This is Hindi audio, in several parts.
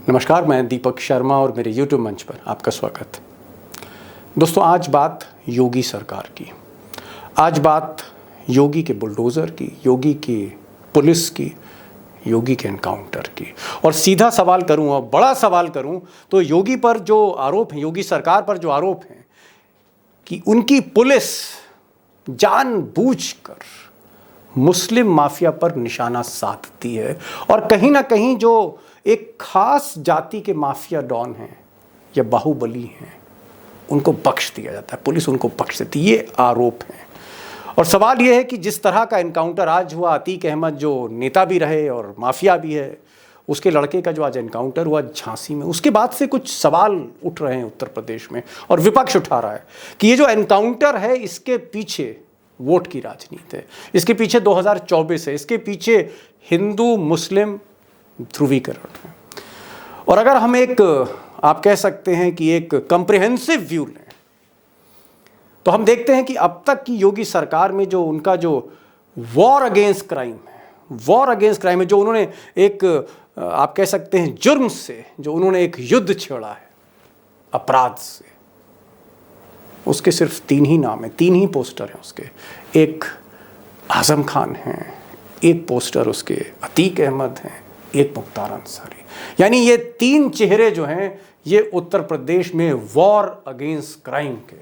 नमस्कार, मैं दीपक शर्मा और मेरे YouTube मंच पर आपका स्वागत। दोस्तों, आज बात योगी सरकार की, आज बात योगी के बुलडोज़र की, योगी की पुलिस की, योगी के एनकाउंटर की। और सीधा सवाल करूं और बड़ा सवाल करूं तो योगी पर जो आरोप हैं, योगी सरकार पर जो आरोप हैं कि उनकी पुलिस जानबूझकर मुस्लिम माफिया पर निशाना साधती है और कहीं ना कहीं जो एक खास जाति के माफिया डॉन हैं या बाहुबली हैं उनको बख्श दिया जाता है, पुलिस उनको बख्श देती है, ये आरोप है। और सवाल ये है कि जिस तरह का एनकाउंटर आज हुआ, अतीक अहमद जो नेता भी रहे और माफिया भी है, उसके लड़के का जो आज एनकाउंटर हुआ झांसी में, उसके बाद से कुछ सवाल उठ रहे हैं उत्तर प्रदेश में और विपक्ष उठा रहा है कि ये जो एनकाउंटर है इसके पीछे वोट की राजनीति है, इसके पीछे 2024 है, इसके पीछे हिंदू मुस्लिम ध्रुवीकरण है। और अगर हम एक आप कह सकते हैं कि एक कंप्रिहेंसिव व्यू लें तो हम देखते हैं कि अब तक की योगी सरकार में जो उनका जो वॉर अगेंस्ट क्राइम है, जो उन्होंने एक आप कह सकते हैं जुर्म से जो उन्होंने एक युद्ध छेड़ा है अपराध से, उसके सिर्फ 3 ही नाम है, 3 ही पोस्टर हैं उसके। एक आजम खान हैं, एक पोस्टर उसके अतीक अहमद हैं, एक मुख्तार अंसारी। यानी ये 3 चेहरे जो हैं ये उत्तर प्रदेश में वॉर अगेंस्ट क्राइम के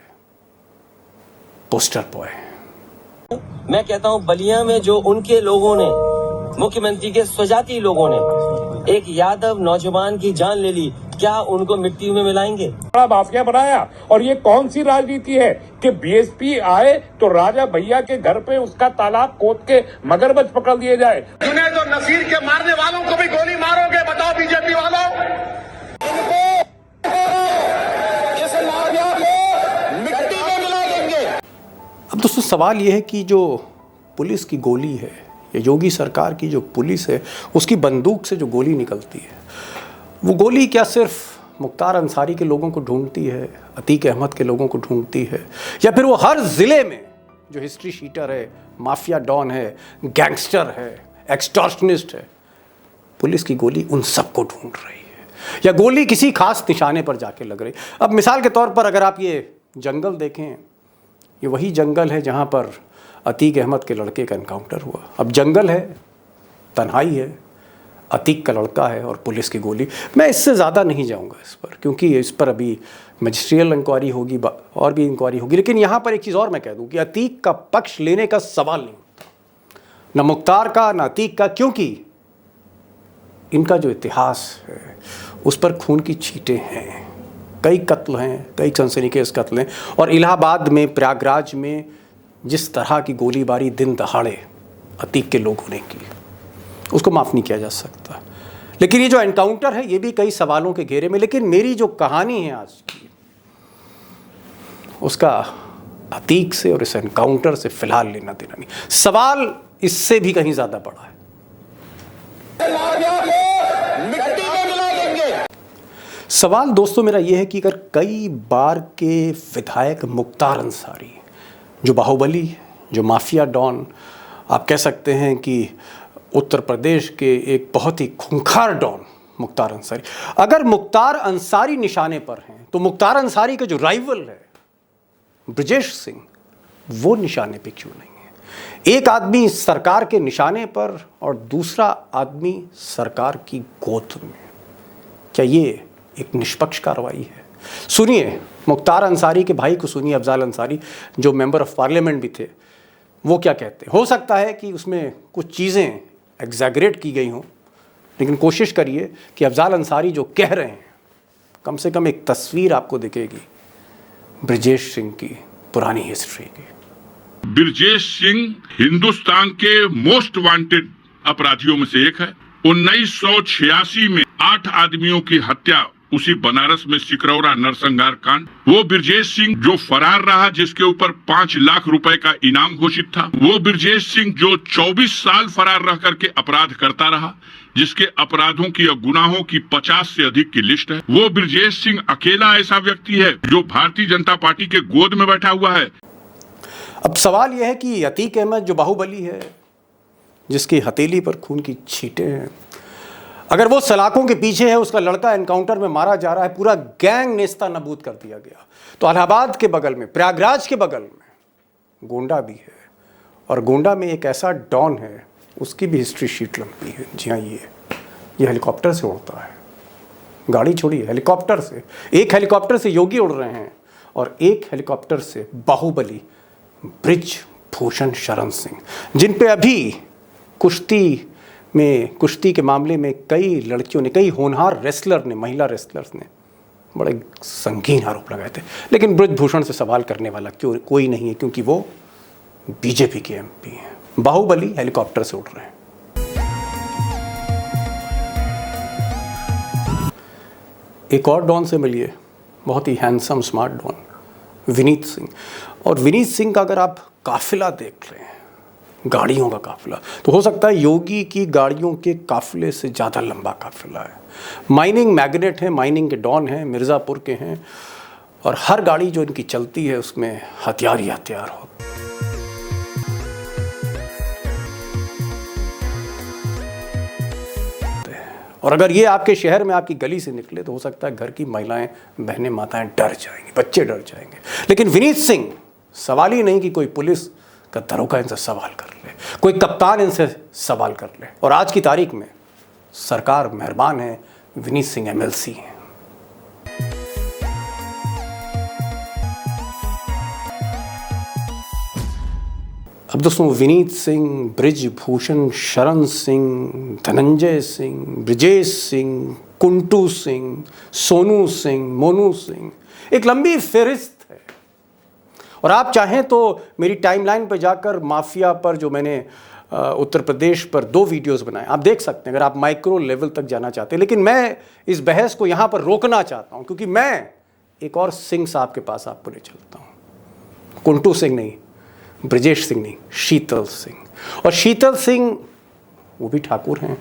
पोस्टर बॉय हैं। मैं कहता हूं बलिया में जो उनके लोगों ने, मुख्यमंत्री के स्वजाती लोगों ने एक यादव नौजवान की जान ले ली, क्या उनको मिट्टी में मिलाएंगे? बड़ा माफिया बनाया। और ये कौन सी राजनीति है कि बीएसपी आए तो राजा भैया के घर पे उसका तालाब खोद के मगरमच्छ पकड़ लिए जाए। जुनैद और नसीर के मारने वालों को भी गोली मारोगे? बताओ बीजेपी वालों, इस माफिया को मिट्टी में मिला देंगे। अब दोस्तों सवाल यह है कि जो पुलिस की गोली है या योगी सरकार की जो पुलिस है उसकी बंदूक से जो गोली निकलती है, वो गोली क्या सिर्फ मुख्तार अंसारी के लोगों को ढूंढती है, अतीक अहमद के लोगों को ढूंढती है, या फिर वो हर ज़िले में जो हिस्ट्री शीटर है, माफिया डॉन है, गैंगस्टर है, एक्सटॉर्शनिस्ट है, पुलिस की गोली उन सबको ढूंढ रही है या गोली किसी खास निशाने पर जाके लग रही। अब मिसाल के तौर पर अगर आप ये जंगल देखें, ये वही जंगल है जहाँ पर अतीक अहमद के लड़के का एनकाउंटर हुआ। अब जंगल है, तन्हाई है, अतीक का लड़का है और पुलिस की गोली। मैं इससे ज़्यादा नहीं जाऊंगा इस पर, क्योंकि इस पर अभी मजिस्ट्रियल इंक्वायरी होगी और भी इंक्वायरी होगी। लेकिन यहाँ पर एक चीज़ और मैं कह दूँ कि अतीक का पक्ष लेने का सवाल नहीं होता, न मुख्तार का न अतीक का, क्योंकि इनका जो इतिहास है उस पर खून की छींटें हैं, कई कत्ल हैं, कई सनसनीखेज कत्ल हैं। और इलाहाबाद में, प्रयागराज में जिस तरह की गोलीबारी दिन दहाड़े अतीक के लोगों ने की, उसको माफ़ नहीं किया जा सकता। लेकिन ये जो एनकाउंटर है ये भी कई सवालों के घेरे में। लेकिन मेरी जो कहानी है आज की, उसका अतीक से और इस एनकाउंटर से फिलहाल लेना देना नहीं। सवाल इससे भी कहीं ज़्यादा बड़ा है। सवाल दोस्तों मेरा यह है कि अगर कई बार के विधायक मुख्तार अंसारी, जो बाहुबली, जो माफिया डॉन, आप कह सकते हैं कि उत्तर प्रदेश के एक बहुत ही खूंखार डॉन मुख्तार अंसारी, अगर मुख्तार अंसारी निशाने पर हैं तो मुख्तार अंसारी का जो राइवल है ब्रजेश सिंह, वो निशाने पे क्यों नहीं है? एक आदमी सरकार के निशाने पर और दूसरा आदमी सरकार की गोद में। क्या ये एक निष्पक्ष कार्रवाई है? सुनिए मुख्तार अंसारी के भाई को सुनिए, अफजाल अंसारी, जो मेंबर ऑफ पार्लियामेंट भी थे, वो क्या कहते हैं। हो सकता है कि उसमें कुछ चीज़ें एग्जैगरेट की गई हों, लेकिन कोशिश करिए कि अफजाल अंसारी जो कह रहे हैं, कम से कम एक तस्वीर आपको दिखेगी ब्रजेश सिंह की पुरानी हिस्ट्री की। ब्रजेश सिंह हिंदुस्तान के मोस्ट वांटेड अपराधियों में से एक है। 1986 में 8 आदमियों की हत्या उसी बनारस में सिकरौरा नरसंहार कांड। वो ब्रजेश सिंह जो फरार रहा, जिसके ऊपर 5 लाख रुपए का इनाम घोषित था। वो ब्रजेश सिंह जो 24 साल फरार रह करके अपराध करता रहा, जिसके अपराधों की और गुनाहों की 50 से अधिक की लिस्ट है। वो ब्रजेश सिंह अकेला ऐसा व्यक्ति है जो भारतीय जनता पार्टी के गोद में बैठा हुआ है। अब सवाल यह है कि अतीक अहमद जो बाहुबली है, जिसकी हथेली पर खून की छींटें हैं, अगर वो सलाखों के पीछे है, उसका लड़का एनकाउंटर में मारा जा रहा है, पूरा गैंग नेस्ता नबूद कर दिया गया, तो इलाहाबाद के बगल में, प्रयागराज के बगल में गोंडा भी है, और गोंडा में एक ऐसा डॉन है, उसकी भी हिस्ट्री शीट लंबी है। जी हाँ, ये हेलीकॉप्टर से उड़ता है, गाड़ी छोड़िए, हेलीकॉप्टर से। एक हेलीकॉप्टर से योगी उड़ रहे हैं और एक हेलीकॉप्टर से बाहुबली ब्रिज भूषण शरण सिंह, जिन पे अभी कुश्ती के मामले में कई लड़कियों ने, कई होनहार रेसलर ने, महिला रेसलर्स ने बड़े संगीन आरोप लगाए थे, लेकिन ब्रिजभूषण से सवाल करने वाला कोई नहीं है, क्योंकि वो बीजेपी के एमपी हैं। बाहुबली हेलीकॉप्टर से उड़ रहे हैं। एक और डॉन से मिलिए, बहुत ही handsome smart don, Vineet Singh. और विनीत सिंह का अगर आप काफिला देख रहे हैं, गाड़ियों का काफिला, तो हो सकता है योगी की गाड़ियों के काफिले से ज़्यादा लंबा काफिला है। माइनिंग मैग्नेट हैं, माइनिंग के डॉन हैं, मिर्ज़ापुर के हैं, और हर गाड़ी जो इनकी चलती है उसमें हथियार ही हथियार होते। और अगर ये आपके शहर में, आपकी गली से निकले, तो हो सकता है घर की महिलाएं, बहनें, माताएं डर जाएंगी, बच्चे डर जाएंगे। लेकिन विनीत सिंह, सवाल ही नहीं कि कोई पुलिस का दरोगा इनसे सवाल कर ले, कोई कप्तान इनसे सवाल कर ले। और आज की तारीख में सरकार मेहरबान है, विनीत सिंह एमएलसी हैं। अब दोस्तों, विनीत सिंह, ब्रिजभूषण शरण सिंह, धनंजय सिंह, ब्रिजेश सिंह, कुंटू सिंह, सोनू सिंह, मोनू सिंह, एक लंबी फहरिस्त है। और आप चाहें तो मेरी टाइमलाइन पर जाकर माफिया पर, जो मैंने उत्तर प्रदेश पर 2 वीडियोस बनाए, आप देख सकते हैं, अगर आप माइक्रो लेवल तक जाना चाहते हैं। लेकिन मैं इस बहस को यहाँ पर रोकना चाहता हूँ, क्योंकि मैं एक और सिंह साहब के पास आपको ले चलता हूँ। कुंटू सिंह नहीं, ब्रिजेश सिंह नहीं, शीतल सिंह। और शीतल सिंह वो भी ठाकुर हैं,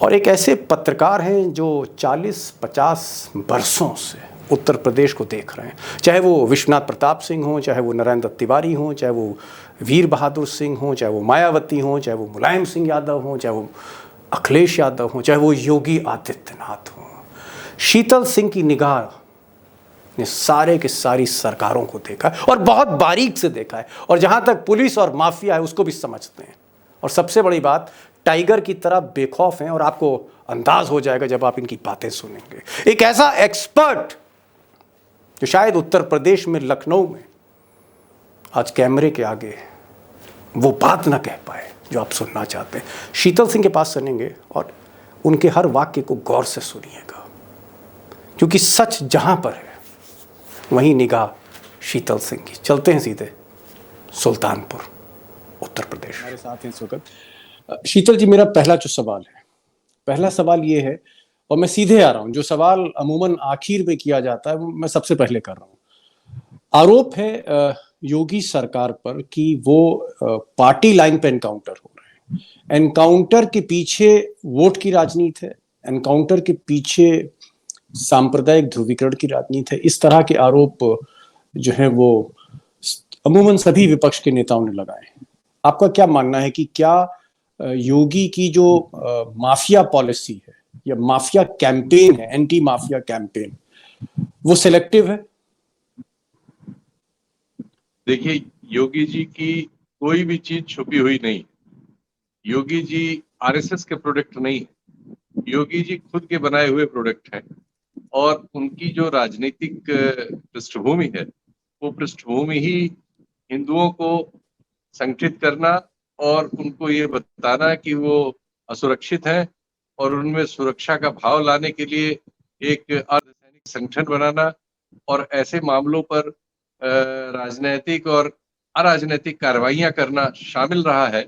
और एक ऐसे पत्रकार हैं जो 40-50 बरसों से उत्तर प्रदेश को देख रहे हैं। चाहे वो विश्वनाथ प्रताप सिंह हों, चाहे वो नरेंद्र दत्त तिवारी हों, चाहे वो वीर बहादुर सिंह हों, चाहे वो मायावती हों, चाहे वो मुलायम सिंह यादव हों, चाहे वो अखिलेश यादव हों, चाहे वो योगी आदित्यनाथ हों। शीतल सिंह की निगाह ने सारे के सारी सरकारों को देखा है, और बहुत बारीक से देखा है, और जहां तक पुलिस और माफिया है उसको भी समझते हैं। और सबसे बड़ी बात, टाइगर की तरह बेखौफ हैं, और आपको अंदाज हो जाएगा जब आप इनकी बातें सुनेंगे। एक ऐसा एक्सपर्ट जो शायद उत्तर प्रदेश में, लखनऊ में आज कैमरे के आगे वो बात ना कह पाए जो आप सुनना चाहते हैं। शीतल सिंह के पास सुनेंगे और उनके हर वाक्य को गौर से सुनिएगा, क्योंकि सच जहां पर है वहीं निगाह शीतल सिंह की। चलते हैं सीधे सुल्तानपुर, उत्तर प्रदेश। हमारे साथ हैं इस वक्त शीतल जी। मेरा पहला जो सवाल है, पहला सवाल ये है, और मैं सीधे आ रहा हूं, जो सवाल अमूमन आखिर में किया जाता है वो मैं सबसे पहले कर रहा हूं। आरोप है योगी सरकार पर कि वो पार्टी लाइन पे एनकाउंटर हो रहे हैं। एनकाउंटर के पीछे वोट की राजनीति है, एनकाउंटर के पीछे सांप्रदायिक ध्रुवीकरण की राजनीति है। इस तरह के आरोप जो है वो अमूमन सभी विपक्ष के नेताओं ने लगाए हैं। आपका क्या मानना है कि क्या योगी की जो माफिया पॉलिसी है या माफिया कैंपेन है, एंटी माफिया कैंपेन, वो सिलेक्टिव है? देखिए, योगी जी की कोई भी चीज छुपी हुई नहीं। योगी जी आरएसएस के प्रोडक्ट नहीं, योगी जी खुद के बनाए हुए प्रोडक्ट हैं। और उनकी जो राजनीतिक पृष्ठभूमि है, वो पृष्ठभूमि ही हिंदुओं को संगठित करना और उनको ये बताना कि वो असुरक्षित हैं, और उनमें सुरक्षा का भाव लाने के लिए एक अर्धसैनिक संगठन बनाना, और ऐसे मामलों पर राजनीतिक और अराजनीतिक कार्रवाइयां करना शामिल रहा है,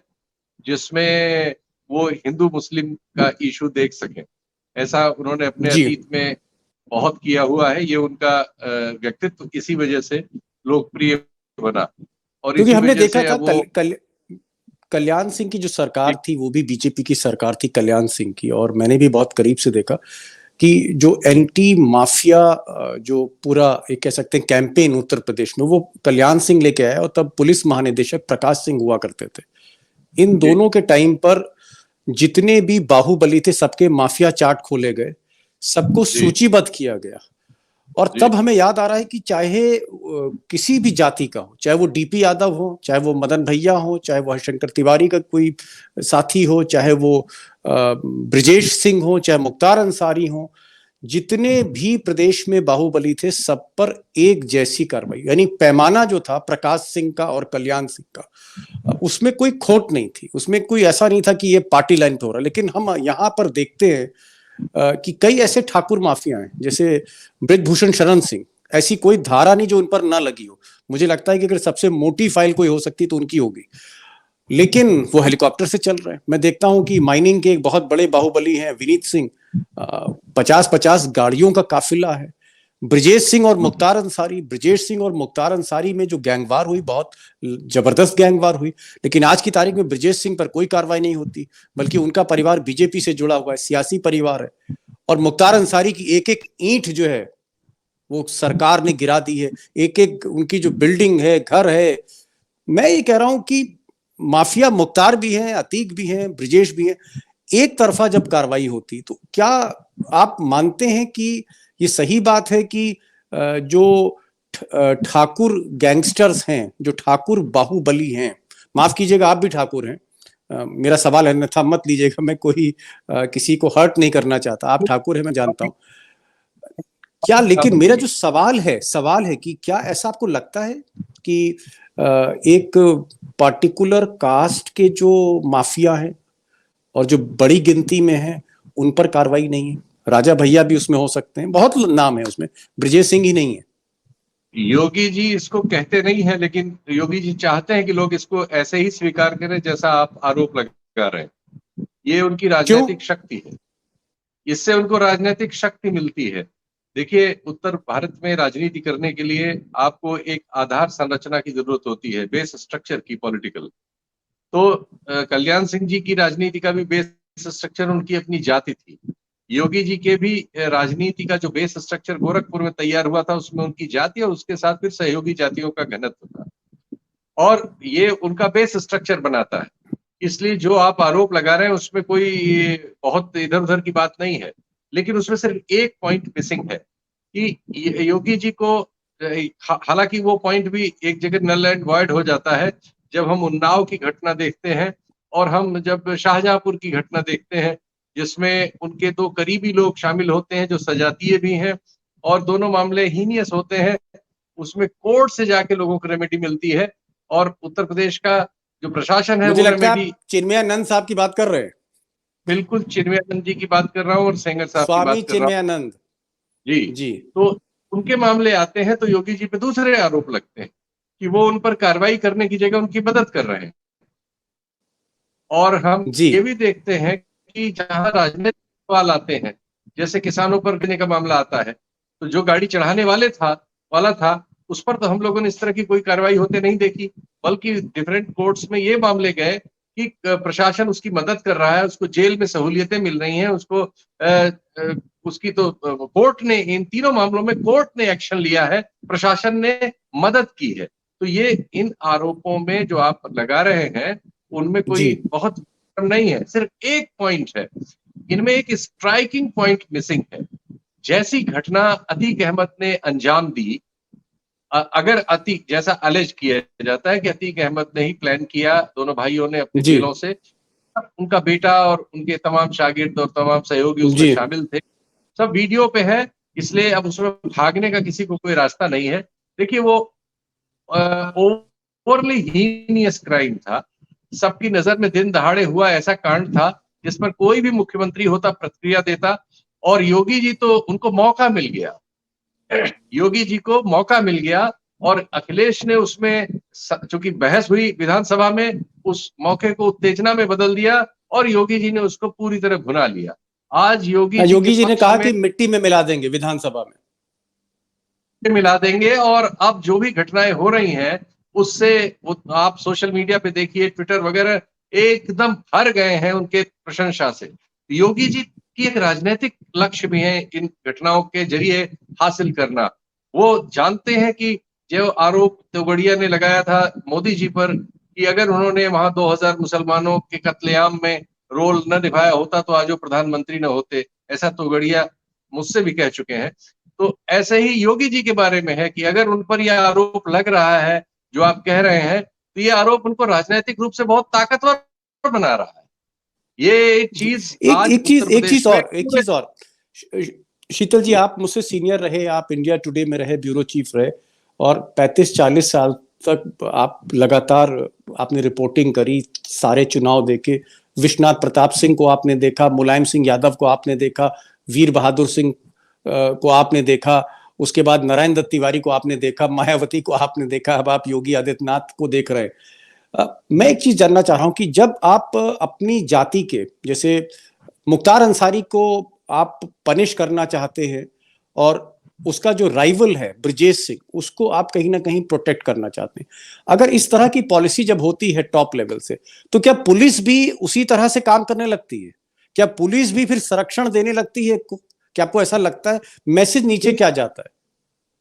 जिसमें वो हिंदू मुस्लिम का इशू देख सकें। ऐसा उन्होंने अपने अतीत में बहुत किया हुआ है। ये उनका व्यक्तित्व इसी वजह से लोकप्रिय बना। और क्योंकि हमने देखा था कल्याण सिंह की जो सरकार थी, वो भी बीजेपी की सरकार थी, कल्याण सिंह की, और मैंने भी बहुत करीब से देखा कि जो एंटी माफिया जो पूरा एक कह सकते हैं कैंपेन उत्तर प्रदेश में, वो कल्याण सिंह लेके आया, और तब पुलिस महानिदेशक प्रकाश सिंह हुआ करते थे। इन दोनों के टाइम पर जितने भी बाहुबली थे सबके माफिया चार्ट खोले गए, सबको सूचीबद्ध किया गया। और तब हमें याद आ रहा है कि चाहे किसी भी जाति का हो, चाहे वो डीपी यादव हो, चाहे वो मदन भैया हो, चाहे वो हरिशंकर तिवारी का कोई साथी हो, चाहे वो ब्रिजेश सिंह हो, चाहे मुख्तार अंसारी हो, जितने भी प्रदेश में बाहुबली थे सब पर एक जैसी कार्रवाई, यानी पैमाना जो था प्रकाश सिंह का और कल्याण सिंह का, उसमें कोई खोट नहीं थी, उसमें कोई ऐसा नहीं था कि ये पार्टी लाइन पे हो रहा है। लेकिन हम यहाँ पर देखते हैं कि कई ऐसे ठाकुर माफिया हैं, जैसे ब्रिजभूषण शरण सिंह, ऐसी कोई धारा नहीं जो उन पर ना लगी हो। मुझे लगता है कि अगर सबसे मोटी फाइल कोई हो सकती तो उनकी होगी, लेकिन वो हेलीकॉप्टर से चल रहे हैं। मैं देखता हूं कि माइनिंग के एक बहुत बड़े बाहुबली हैं विनीत सिंह, 50-50 गाड़ियों का काफिला है। ब्रिजेश सिंह और मुख्तार अंसारी में जो गैंगवार हुई, बहुत जबरदस्त गैंगवार हुई, लेकिन आज की तारीख में ब्रिजेश सिंह पर कोई कार्रवाई नहीं होती, बल्कि उनका परिवार बीजेपी से जुड़ा हुआ है, सियासी परिवार है। और मुख्तार अंसारी की एक एक ईंट जो है वो सरकार ने गिरा दी है, एक एक उनकी जो बिल्डिंग है, घर है। मैं ये कह रहा हूं कि माफिया मुख्तार भी हैं, अतीक भी हैं, ब्रिजेश भी हैं, एक तरफा जब कार्रवाई होती, तो क्या आप मानते हैं कि ये सही बात है कि जो ठाकुर गैंगस्टर्स हैं, जो ठाकुर बाहुबली हैं, माफ कीजिएगा आप भी ठाकुर हैं, मेरा सवाल है, अन्यथा मत लीजिएगा, मैं कोई किसी को हर्ट नहीं करना चाहता, आप ठाकुर हैं मैं जानता हूं क्या, लेकिन मेरा जो सवाल है कि क्या ऐसा आपको लगता है कि एक पार्टिकुलर कास्ट के जो माफिया हैं और जो बड़ी गिनती में हैं उन पर कार्रवाई नहीं है? राजा भैया भी उसमें हो सकते हैं, बहुत नाम है उसमें, ब्रिजेश सिंह ही नहीं है। योगी जी इसको कहते नहीं है, लेकिन योगी जी चाहते हैं कि लोग इसको ऐसे ही स्वीकार करें जैसा आप आरोप लगा रहे हैं। ये उनकी राजनीतिक शक्ति है, इससे उनको राजनीतिक शक्ति मिलती है। देखिए, उत्तर भारत में राजनीति करने के लिए आपको एक आधार संरचना की जरूरत होती है, बेस स्ट्रक्चर की, पॉलिटिकल। तो कल्याण सिंह जी की राजनीति का भी बेस स्ट्रक्चर उनकी अपनी जाति थी। योगी जी के भी राजनीति का जो बेस स्ट्रक्चर गोरखपुर में तैयार हुआ था, उसमें उनकी जाति और उसके साथ फिर सहयोगी जातियों का घनत्व था, और ये उनका बेस स्ट्रक्चर बनाता है। इसलिए जो आप आरोप लगा रहे हैं उसमें कोई बहुत इधर उधर की बात नहीं है, लेकिन उसमें सिर्फ एक पॉइंट मिसिंग है कि योगी जी को, हालांकि वो पॉइंट भी एक जगह नल एंड वॉइड हो जाता है जब हम उन्नाव की घटना देखते हैं और हम जब शाहजहांपुर की घटना देखते हैं, जिसमें उनके दो करीबी लोग शामिल होते हैं जो सजातीय भी हैं, और दोनों मामले हीनियस होते हैं। उसमें कोर्ट से जाके लोगों को रेमेडी मिलती है, और उत्तर प्रदेश का जो प्रशासन है, मुझे वो लगता है रेमेडी, आप चिन्मयानंद साहब की बात कर रहे हैं। बिल्कुल चिन्मयानंद जी की बात कर रहा हूँ और सेंगर साहब की स्वामी बात कर रहा हूँ। चिन्मयानंद जी, तो उनके मामले आते हैं तो योगी जी पे दूसरे आरोप लगते हैं कि वो उन पर कार्रवाई करने की जगह उनकी मदद कर रहे हैं। और हम ये भी देखते हैं कि जहां राजनीतिक सवाल आते हैं, जैसे किसानों पर देने का मामला आता है, तो जो गाड़ी चढ़ाने वाला था उस पर तो हम लोगों ने इस तरह की कोई कार्रवाई होते नहीं देखी, बल्कि डिफरेंट कोर्ट्स में ये मामले गए कि प्रशासन उसकी मदद कर रहा है, उसको जेल में सहूलियतें मिल रही हैं, उसको उसकी तो कोर्ट ने, इन तीनों मामलों में कोर्ट ने एक्शन लिया है, प्रशासन ने मदद की है। तो ये इन आरोपों में जो आप लगा रहे हैं उनमें कोई बहुत नहीं है, सिर्फ एक पॉइंट है, इनमें एक स्ट्राइकिंग पॉइंट मिसिंग है। जैसी घटना अतीक अहमद ने अंजाम दी, अगर अतीक, जैसा अलेज किया जाता है कि अतीक अहमद ने ही प्लान किया, दोनों भाइयों ने अपने जेलों से, उनका बेटा और उनके तमाम शागिर्द और तमाम सहयोगी उसमें शामिल थे, सब वीडियो पे है, इसलिए अब उसमें भागने का किसी को कोई रास्ता नहीं है। देखिए, वो ओवरली हीनियस क्राइम था, सबकी नजर में दिन दहाड़े हुआ ऐसा कांड था जिस पर कोई भी मुख्यमंत्री होता प्रतिक्रिया देता, और योगी जी तो उनको मौका मिल गया, योगी जी को मौका मिल गया, और अखिलेश ने उसमें चूंकि बहस हुई विधानसभा में, उस मौके को उत्तेजना में बदल दिया और योगी जी ने उसको पूरी तरह भुना लिया। आज योगी जी ने कहा कि मिट्टी में मिला देंगे, विधानसभा में मिला देंगे, और अब जो भी घटनाएं हो रही हैं उससे आप सोशल मीडिया पे देखिए, ट्विटर वगैरह एकदम भर गए हैं उनके प्रशंसा से। योगी जी की एक राजनीतिक लक्ष्य भी है इन घटनाओं के जरिए हासिल करना। वो जानते हैं कि जो आरोप तोगड़िया ने लगाया था मोदी जी पर कि अगर उन्होंने वहां 2000 मुसलमानों के कत्लेआम में रोल न निभाया होता तो आज वो प्रधानमंत्री न होते, ऐसा तोगड़िया मुझसे भी कह चुके हैं। तो ऐसे ही योगी जी के बारे में है कि अगर उन पर यह आरोप लग रहा है जो आप कह रहे हैं, तो ये आरोप उनको राजनीतिक रूप से बहुत ताकतवर बना रहा है। ये चीज एक चीज और शीतल जी, आप मुझसे सीनियर रहे, आप इंडिया टुडे में रहे, ब्यूरो चीफ रहे, और 35-40 साल तक आप लगातार आपने रिपोर्टिंग करी, सारे चुनाव देखे। विश्वनाथ प्रताप सिंह को आपने देखा, मुलायम सिंह यादव को आपने देखा, वीर बहादुर सिंह को आपने देखा, उसके बाद नारायण दत्त तिवारी को आपने देखा, मायावती को आपने देखा, अब आप योगी आदित्यनाथ को देख रहे हैं। मैं एक चीज जानना चाह रहा हूं कि जब आप अपनी जाति के, जैसे मुख्तार अंसारी को आप पनिश करना चाहते हैं और उसका जो राइवल है ब्रजेश सिंह, उसको आप कहीं ना कहीं प्रोटेक्ट करना चाहते हैं, अगर इस तरह की पॉलिसी जब होती है टॉप लेवल से, तो क्या पुलिस भी उसी तरह से काम करने लगती है? क्या पुलिस भी फिर संरक्षण देने लगती है? क्या आपको ऐसा लगता है? मैसेज नीचे क्या जाता है?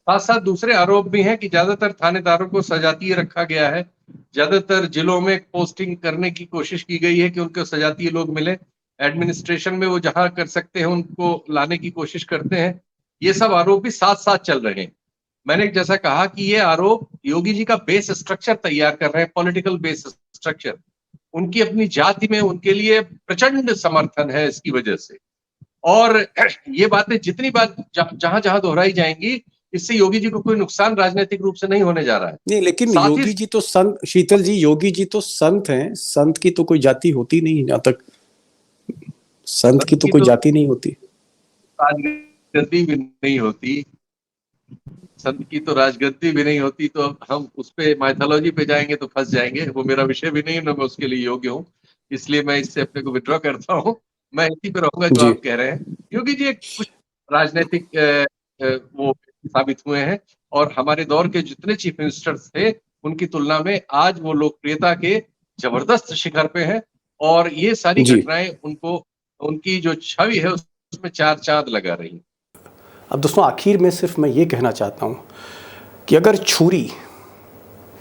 साथ साथ दूसरे आरोप भी हैं कि ज्यादातर थानेदारों को सजातीय रखा गया है, ज्यादातर जिलों में पोस्टिंग करने की कोशिश की गई है कि उनको सजातीय लोग मिले, एडमिनिस्ट्रेशन में वो जहां कर सकते हैं उनको लाने की कोशिश करते हैं। ये सब आरोप भी साथ साथ चल रहे हैं। मैंने जैसा कहा कि ये आरोप योगी जी का बेस स्ट्रक्चर तैयार कर रहे हैं, पॉलिटिकल बेस स्ट्रक्चर। उनकी अपनी जाति में उनके लिए प्रचंड समर्थन है इसकी वजह से, और ये बातें जितनी बार जहां जहां दोहराई जाएंगी, इससे योगी जी को कोई नुकसान राजनीतिक रूप से नहीं होने जा रहा है। नहीं, लेकिन योगी जी तो संत, शीतल जी, योगी जी तो संत हैं, संत की तो कोई जाति होती नहीं, जहां तक संत की तो कोई जाति नहीं होती, राजगद्दी भी नहीं होती, संत की तो राजगद्दी भी नहीं होती। तो अब हम उस पे माइथोलॉजी पे जाएंगे तो फंस जाएंगे, वो मेरा विषय भी नहीं, ना मैं उसके लिए योग्य हूँ, इसलिए मैं इससे अपने को विड्रॉ करता हूँ। मैं इसी पे रहूंगा जो आप कह रहे हैं। योगी जी एक कुछ राजनीतिक वो साबित हुए हैं, और हमारे दौर के जितने चीफ मिनिस्टर्स थे उनकी तुलना में आज वो लोकप्रियता के जबरदस्त शिखर पे हैं, और ये सारी घटनाएं उनको, उनकी जो छवि है उसमें चार चांद लगा रही है। अब दोस्तों, आखिर में सिर्फ मैं ये कहना चाहता हूँ कि अगर छुरी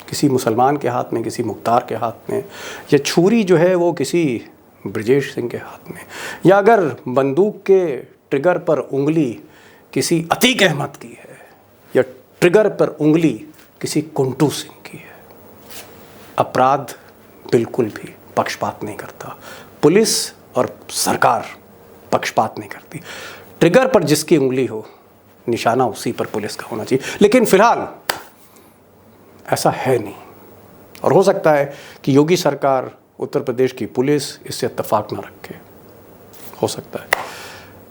किसी मुसलमान के हाथ में, किसी मुख्तार के हाथ में, या छुरी जो है वो किसी ब्रजेश सिंह के हाथ में, या अगर बंदूक के ट्रिगर पर उंगली किसी अतीक अहमद की है, या ट्रिगर पर उंगली किसी कुंटू सिंह की है, अपराध बिल्कुल भी पक्षपात नहीं करता। पुलिस और सरकार पक्षपात नहीं करती। ट्रिगर पर जिसकी उंगली हो, निशाना उसी पर पुलिस का होना चाहिए। लेकिन फिलहाल ऐसा है नहीं, और हो सकता है कि योगी सरकार, उत्तर प्रदेश की पुलिस इससे इत्तेफाक ना रखे, हो सकता है।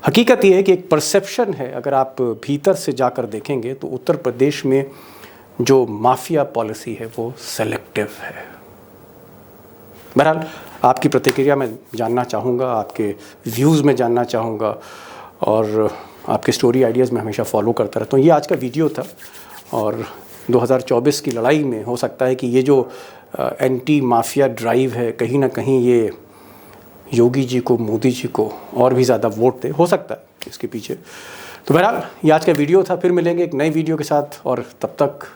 हकीकत यह है कि एक परसेप्शन है, अगर आप भीतर से जाकर देखेंगे तो उत्तर प्रदेश में जो माफिया पॉलिसी है वो सेलेक्टिव है। बहरहाल आपकी प्रतिक्रिया मैं जानना चाहूँगा, आपके व्यूज़ में जानना चाहूँगा, और आपके स्टोरी आइडियाज़ में हमेशा फॉलो करता रहता हूँ। ये आज का वीडियो था, और 2024 की लड़ाई में हो सकता है कि ये जो एंटी माफिया ड्राइव है, कहीं ना कहीं ये योगी जी को, मोदी जी को और भी ज़्यादा वोट दे, हो सकता है इसके पीछे। तो बहरहाल ये आज का वीडियो था, फिर मिलेंगे एक नई वीडियो के साथ, और तब तक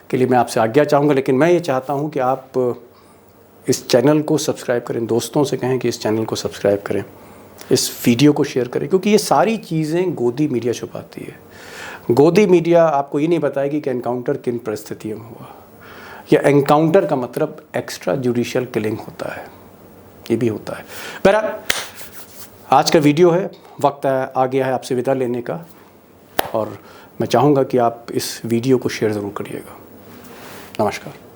के लिए मैं आपसे आज्ञा चाहूँगा। लेकिन मैं ये चाहता हूँ कि आप इस चैनल को सब्सक्राइब करें, दोस्तों से कहें कि इस चैनल को सब्सक्राइब करें, इस वीडियो को शेयर करें, क्योंकि ये सारी चीज़ें गोदी मीडिया छुपाती है। गोदी मीडिया आपको ये नहीं बताएगी कि एनकाउंटर किन परिस्थितियों में हुआ, या एनकाउंटर का मतलब एक्स्ट्रा जुडिशियल किलिंग होता है, ये भी होता है। बहरहाल आज का वीडियो है, वक्त आ गया है आपसे विदा लेने का, और मैं चाहूँगा कि आप इस वीडियो को शेयर ज़रूर करिएगा। नमस्कार।